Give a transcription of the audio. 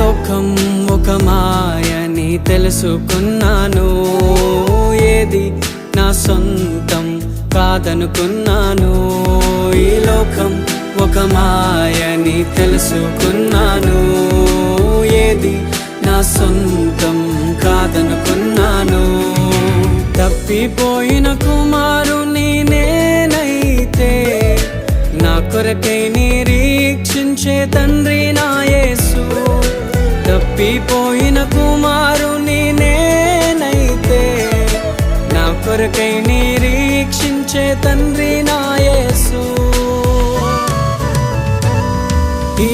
లోకం ఒక మాయని తెలుసుకున్నాను, ఏది నా సొంతం కాదనుకున్నాను. ఈ లోకం ఒక మాయని తెలుసుకున్నాను, ఏది నా సొంతం కాదనుకున్నాను. తప్పిపోయిన కుమారుని నేనైతే, నా కొరకై నిరీక్షించే తండ్రి నా యేసు. తప్పిపోయిన కుమారుని నేనైతే, నా కొరకై నిరీక్షించే తండ్రి నా యేసు. ఈ